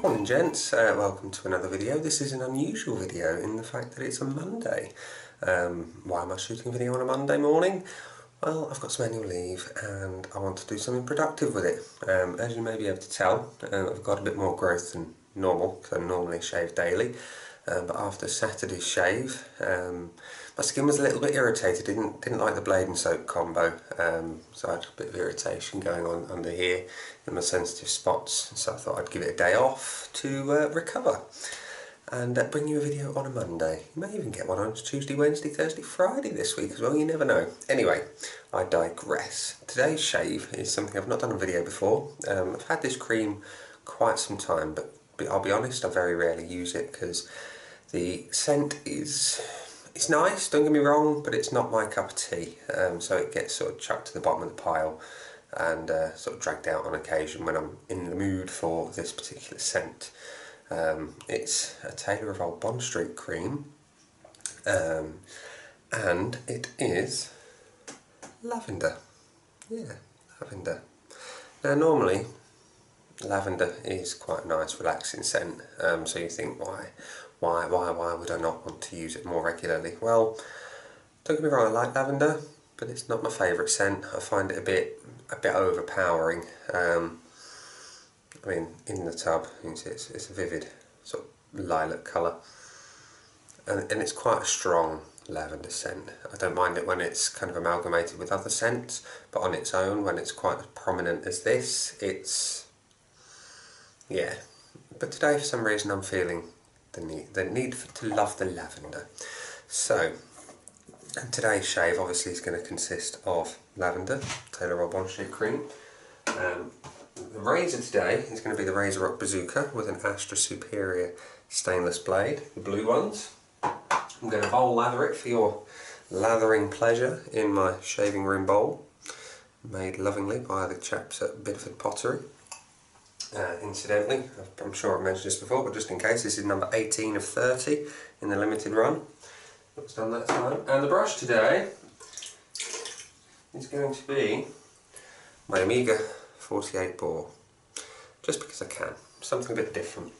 Morning gents, welcome to another video. This is an unusual video in the fact that it's a Monday. Why am I shooting a video on a Monday morning? Well, I've got some annual leave and I want to do something productive with it. As you may be able to tell, I've got a bit more growth than normal, because I normally shave daily. But after Saturday's shave, my skin was a little bit irritated, didn't like the blade and soap combo, so I had a bit of irritation going on under here in my sensitive spots, so I thought I'd give it a day off to recover and bring you a video on a Monday. You may even get one on Tuesday, Wednesday, Thursday, Friday this week as well, you never know. Anyway, I digress. Today's shave is something I've not done a video before. I've had this cream quite some time, but I'll be honest, I very rarely use it because the scent it's nice, don't get me wrong, but it's not my cup of tea, so it gets sort of chucked to the bottom of the pile and sort of dragged out on occasion when I'm in the mood for this particular scent. It's a Taylor of Old Bond Street cream, and it is lavender. Yeah, lavender. Now normally lavender is quite a nice relaxing scent, so you think why would I not want to use it more regularly? Well, don't get me wrong, I like lavender, but it's not my favourite scent. I find it a bit overpowering. I mean, in the tub you can see it's a vivid sort of lilac colour, and it's quite a strong lavender scent. I don't mind it when it's kind of amalgamated with other scents, but on its own, when it's quite as prominent as this, yeah. But today for some reason I'm feeling the need to love the lavender. So, and today's shave obviously is going to consist of lavender, Taylor Old Bond Street cream. The razor today is going to be the Razor Rock Bazooka with an Astra Superior stainless blade, the blue ones. I'm going to bowl lather it for your lathering pleasure in my shaving room bowl, made lovingly by the chaps at Bideford Pottery. Incidentally, I'm sure I've mentioned this before, but just in case, this is number 18 of 30 in the limited run. It's done that time. And the brush today is going to be my Amiga 48 bore, just because I can. Something a bit different.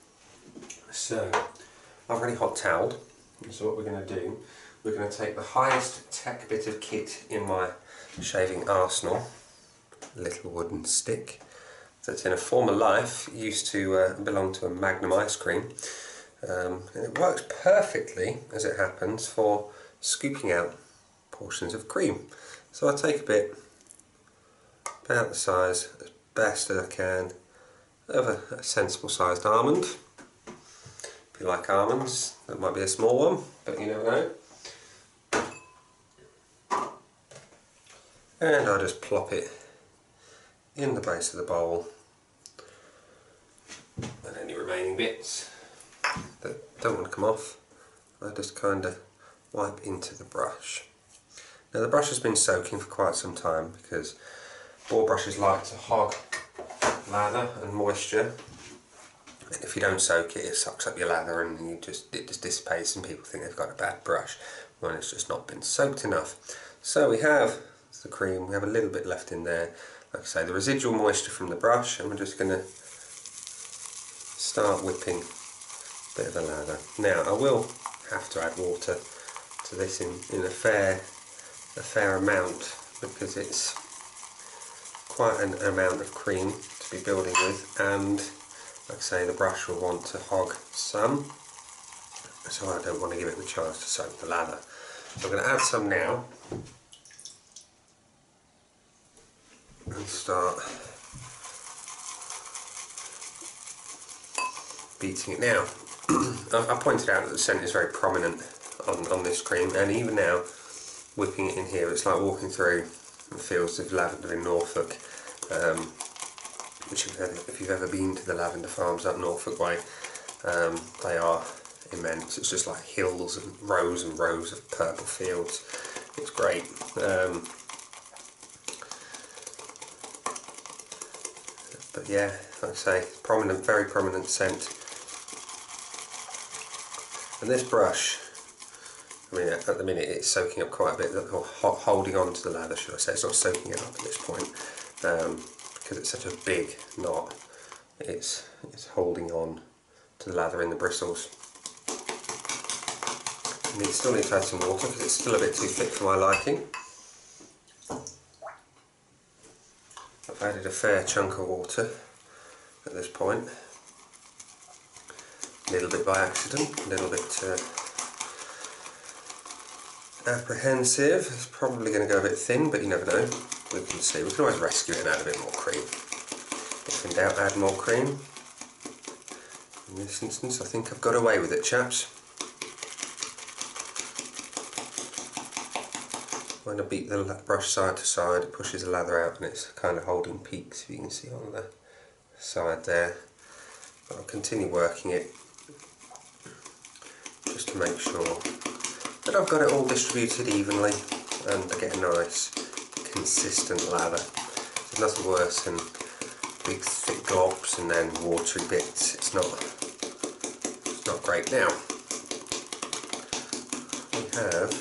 So, I've already hot toweled, so what we're going to do, we're going to take the highest tech bit of kit in my shaving arsenal, a little wooden stick that's in a former life used to belong to a Magnum ice cream, and it works perfectly, as it happens, for scooping out portions of cream. So I take a bit, about the size, as best as I can, of a sensible sized almond. If you like almonds, that might be a small one, but you never know. And I'll just plop it in the base of the bowl, and any remaining bits that don't want to come off, I just kind of wipe into the brush. Now the brush has been soaking for quite some time because bore brushes like to hog lather and moisture, and if you don't soak it, it sucks up your lather and it just dissipates and people think they've got a bad brush when it's just not been soaked enough. So we have the cream, we have a little bit left in there, like I say, the residual moisture from the brush, and we're just going to start whipping a bit of a lather. Now I will have to add water to this in a fair amount, because it's quite an amount of cream to be building with, and like I say, the brush will want to hog some, so I don't want to give it the chance to soak the lather. So I'm going to add some now and start beating it now. I pointed out that the scent is very prominent on this cream, and even now, whipping it in here, it's like walking through the fields of lavender in Norfolk, which if you've ever been to the lavender farms up Norfolk way, they are immense. It's just like hills and rows of purple fields. It's great. But yeah, like I say, prominent, very prominent scent. And this brush, I mean, at the minute it's soaking up quite a bit, or holding on to the lather, should I say. It's not soaking it up at this point, because it's such a big knot. It's holding on to the lather in the bristles. And still need to add some water because it's still a bit too thick for my liking. I've added a fair chunk of water at this point. A little bit by accident, a little bit apprehensive. It's probably going to go a bit thin, but you never know. We can see. We can always rescue it and add a bit more cream. If in doubt, add more cream. In this instance, I think I've got away with it, chaps. When I beat the brush side to side, it pushes the lather out and it's kind of holding peaks, if you can see on the side there. But I'll continue working it just to make sure that I've got it all distributed evenly and I get a nice consistent lather. There's nothing worse than big thick globs and then watery bits. It's not great. Now we have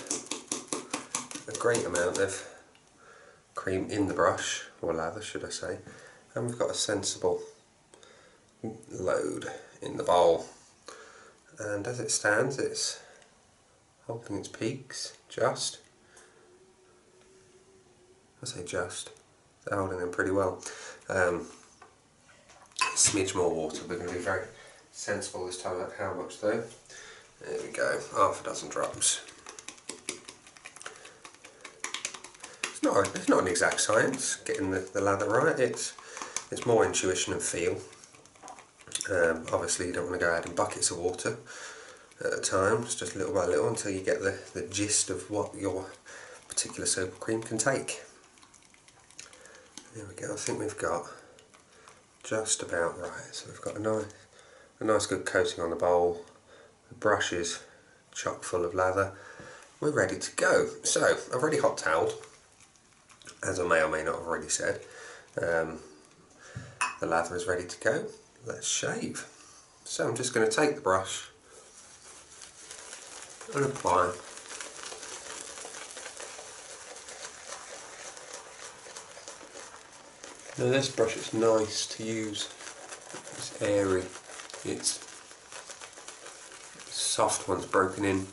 a great amount of cream in the brush, or lather should I say, and we've got a sensible load in the bowl, and as it stands it's holding its peaks just. I say just, they're holding them pretty well. Smidge more water, we're going to be very sensible this time about how much though. There we go, half a dozen drops. It's not an exact science getting the lather right, it's more intuition and feel. Obviously you don't want to go adding buckets of water at a time, it's just little by little until you get the gist of what your particular soap or cream can take. There we go, I think we've got just about right. So we've got a nice good coating on the bowl, the brush is chock full of lather, we're ready to go. So I've already hot toweled, as I may or may not have already said. The lather is ready to go. Let's shave. So I'm just going to take the brush and apply. Now this brush is nice to use. It's airy. It's soft once broken in.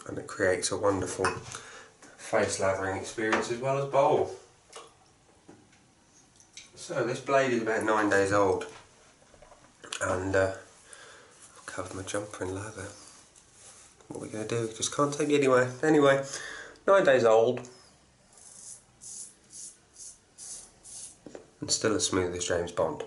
And it creates a wonderful face lathering experience as well as bowl. So this blade is about 9 days old, and I've covered my jumper in lather. What are we going to do? Just can't take me anywhere. Anyway, 9 days old and still as smooth as James Bond.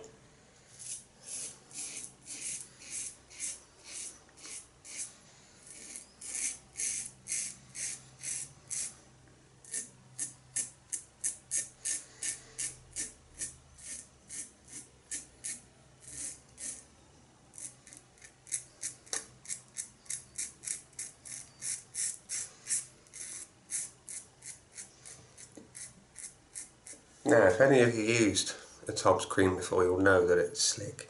Now, if any of you used a TOBS cream before, you'll know that it's slick,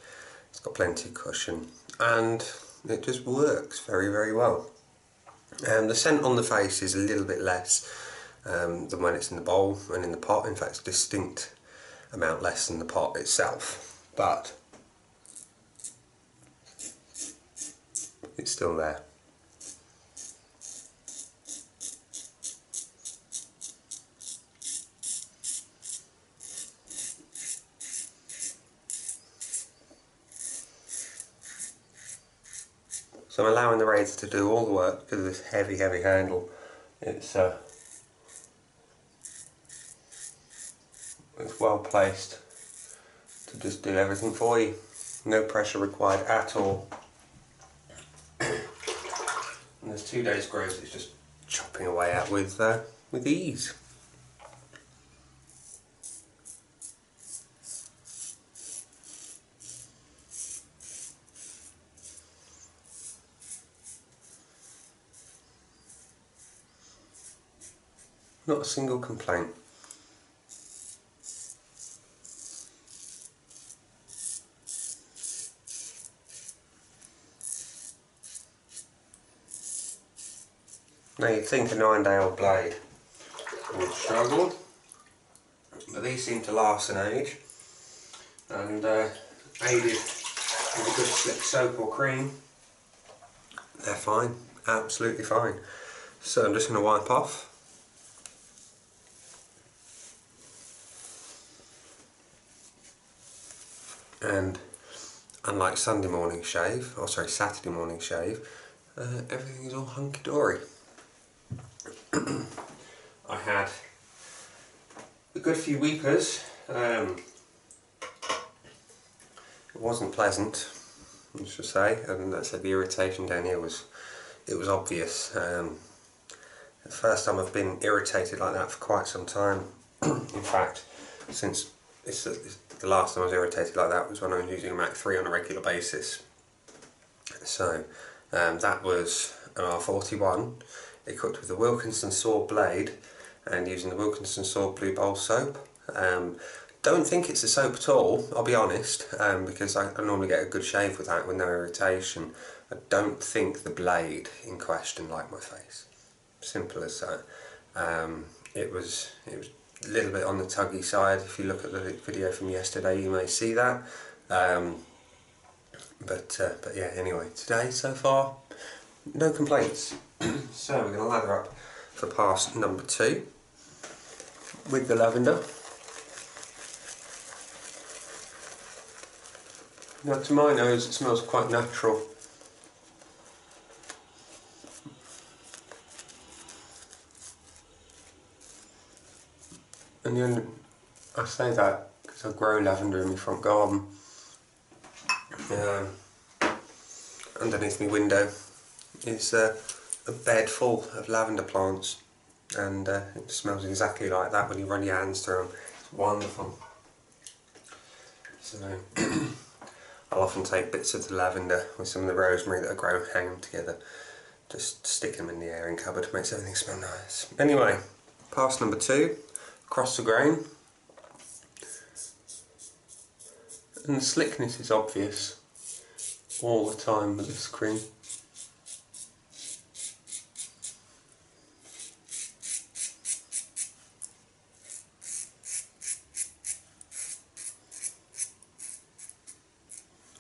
it's got plenty of cushion, and it just works very, very well. The scent on the face is a little bit less than when it's in the bowl and in the pot. In fact, it's a distinct amount less than the pot itself, but it's still there. So I'm allowing the razor to do all the work because of this heavy handle. It's well placed to just do everything for you. No pressure required at all. And there's 2 days growth it's just chopping away at with ease. Not a single complaint. Now you'd think a 9-day-old blade would struggle, but these seem to last an age, and aided with a good slick soap or cream, they're fine, absolutely fine. So I'm just going to wipe off. And unlike Sunday morning shave, or sorry, Saturday morning shave, everything is all hunky-dory. I had a good few weepers. It wasn't pleasant, I should say, and I said the irritation down here was obvious. The first time I've been irritated like that for quite some time. In fact, since the last time I was irritated like that was when I was using a Mach 3 on a regular basis. So that was an R41, equipped with a Wilkinson saw blade and using the Wilkinson saw blue bowl soap. Don't think it's a soap at all, I'll be honest, because I normally get a good shave with that with no irritation. I don't think the blade in question liked my face. Simple as that. It was a little bit on the tuggy side. If you look at the video from yesterday, you may see that. But yeah, anyway, today so far, no complaints. So we're going to lather up for pass number 2 with the lavender. Now, to my nose, it smells quite natural. And then I say that because I grow lavender in my front garden. Underneath my window is a bed full of lavender plants, and it smells exactly like that when you run your hands through them. It's wonderful. So I'll often take bits of the lavender with some of the rosemary that I grow, hang them together, just stick them in the airing cupboard, makes everything smell nice. Anyway, pass number 2, across the grain, and the slickness is obvious all the time with this cream.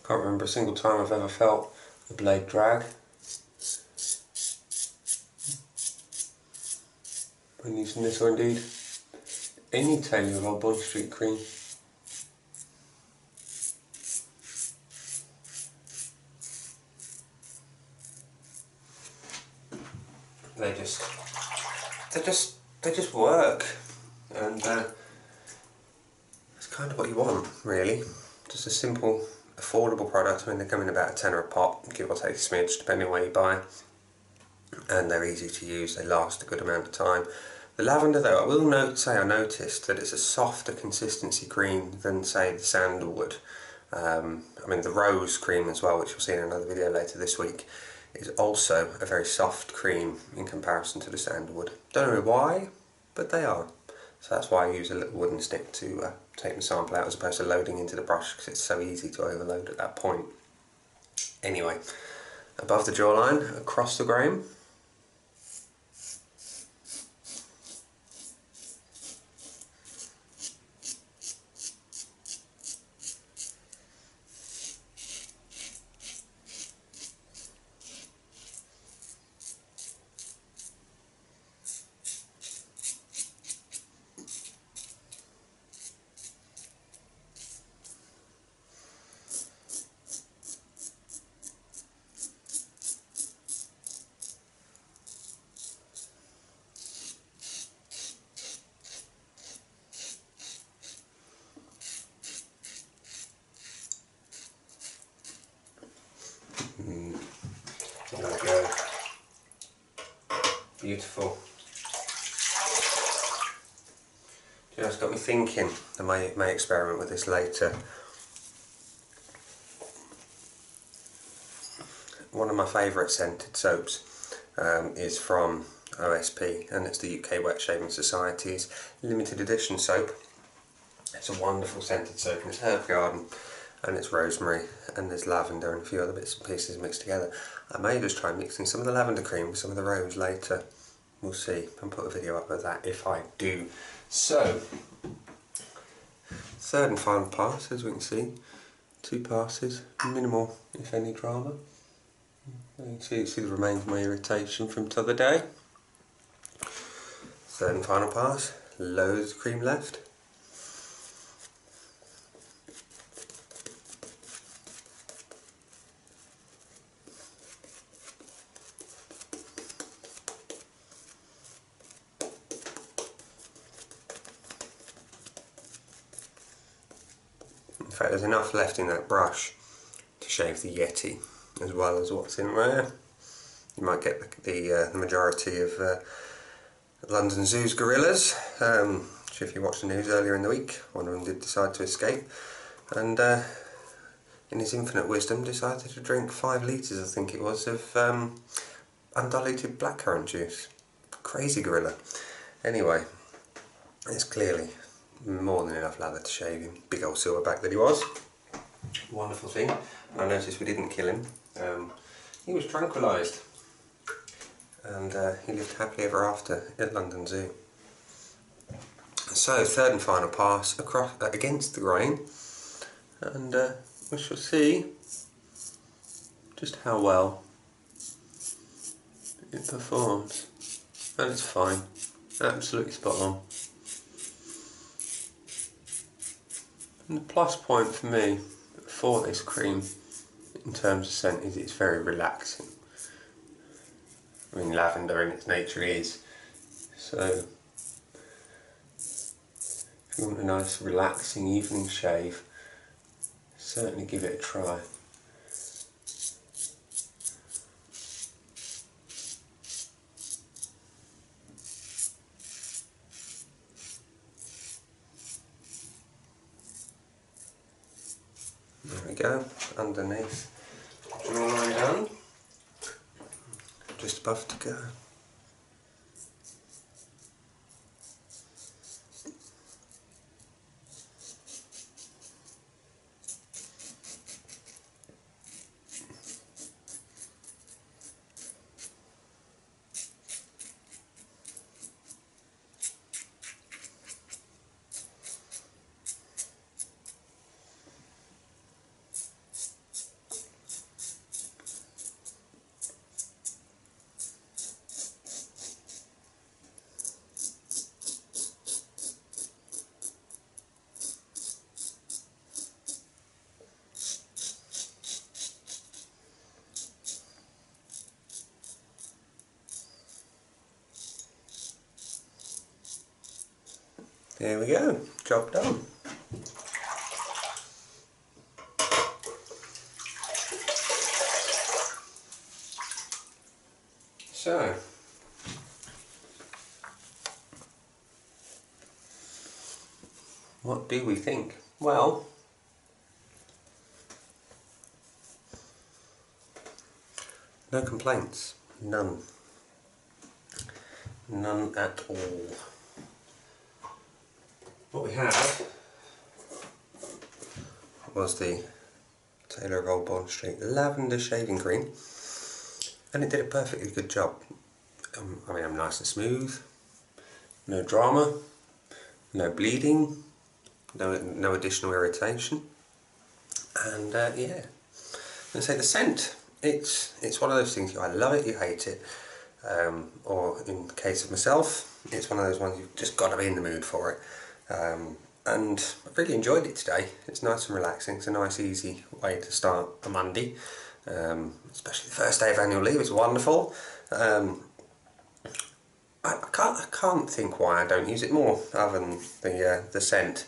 Can't remember a single time I've ever felt the blade drag when using this, or indeed any Taylor of Old Bond Street cream. They just work, and it's kind of what you want, really. Just a simple, affordable product. I mean, they come in about a tenner a pop, give or take a smidge, depending on where you buy. And they're easy to use, they last a good amount of time. The lavender though, I will say I noticed that it's a softer consistency cream than, say, the sandalwood. I mean, the rose cream as well, which you'll see in another video later this week, is also a very soft cream in comparison to the sandalwood. Don't know why, but they are. So that's why I use a little wooden stick to take the sample out as opposed to loading into the brush, because it's so easy to overload at that point. Anyway, above the jawline, across the grain. There we go. Beautiful. You know, it's got me thinking. I may experiment with this later. One of my favourite scented soaps is from OSP, and it's the UK Wet Shaving Society's limited edition soap. It's a wonderful scented soap, and it's herb garden, and it's rosemary, and there's lavender and a few other bits and pieces mixed together. I may just try mixing some of the lavender cream with some of the rose later. We'll see, and put a video up of that if I do. So, third and final pass, as we can see. 2 passes, minimal if any drama. You can see the remains of my irritation from the other day. Third and final pass, loads of cream left. In fact, there's enough left in that brush to shave the Yeti as well as what's in there. You might get the majority of London Zoo's gorillas, which if you watched the news earlier in the week, one of them did decide to escape, and in his infinite wisdom decided to drink 5 litres, I think it was, of undiluted blackcurrant juice. Crazy gorilla. Anyway, it's clearly more than enough lather to shave him. Big old silverback that he was. Wonderful thing. I noticed we didn't kill him. He was tranquilised, and he lived happily ever after at London Zoo. So, third and final pass across against the grain, and we shall see just how well it performs. And it's fine, absolutely spot on. And the plus point for me for this cream in terms of scent is it's very relaxing. I mean, lavender in its nature is. So if you want a nice relaxing evening shave, certainly give it a try. There we go, underneath, jawline done, just above to go. There we go, job done. So, what do we think? Well, no complaints, none. None at all. What we had was the Taylor of Old Bond Street Lavender Shaving Cream, and it did a perfectly good job. I mean, I'm nice and smooth, no drama, no bleeding, no additional irritation, and yeah. And say the scent, it's one of those things, you either love it, you hate it, or in the case of myself, it's one of those ones you've just got to be in the mood for it. And I've really enjoyed it today. It's nice and relaxing. It's a nice easy way to start a Monday, especially the first day of annual leave. It's wonderful. I can't think why I don't use it more other than the scent.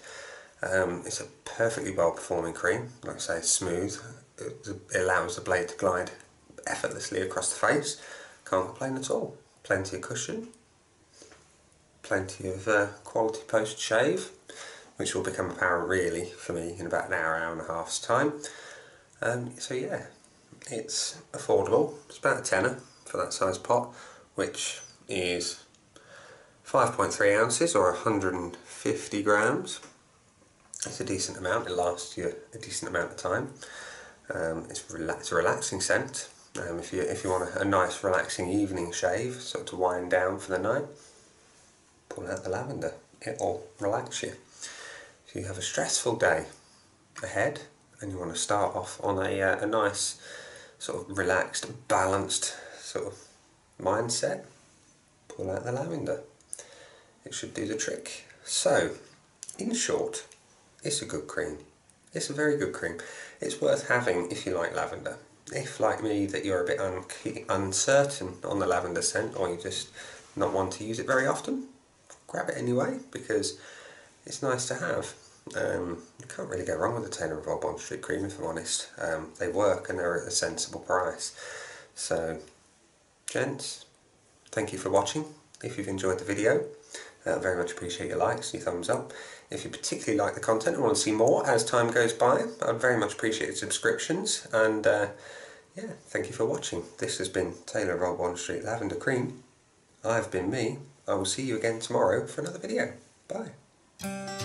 It's a perfectly well performing cream. Like I say, it's smooth. It allows the blade to glide effortlessly across the face. Can't complain at all. Plenty of cushion. Plenty of quality post shave, which will become apparent really for me in about an hour, hour and a half's time. So yeah, it's affordable. It's about a tenner for that size pot, which is 5.3 ounces or 150 grams. It's a decent amount, it lasts you a decent amount of time. It's a relaxing scent. If you want a nice relaxing evening shave, sort of to wind down for the night, pull out the lavender. It'll relax you. If you have a stressful day ahead and you want to start off on a nice sort of relaxed, balanced sort of mindset, pull out the lavender. It should do the trick. So, in short, it's a good cream. It's a very good cream. It's worth having if you like lavender. If, like me, that you're a bit uncertain on the lavender scent, or you just not want to use it very often, grab it anyway, because it's nice to have. You can't really go wrong with the Taylor & Bond Street cream, if I'm honest. They work and they're at a sensible price. So, gents, thank you for watching. If you've enjoyed the video, very much appreciate your likes and your thumbs up. If you particularly like the content and want to see more as time goes by, I'd very much appreciate your subscriptions. And yeah, thank you for watching. This has been Taylor & Bond Street Lavender Cream. I've been me. I will see you again tomorrow for another video. Bye.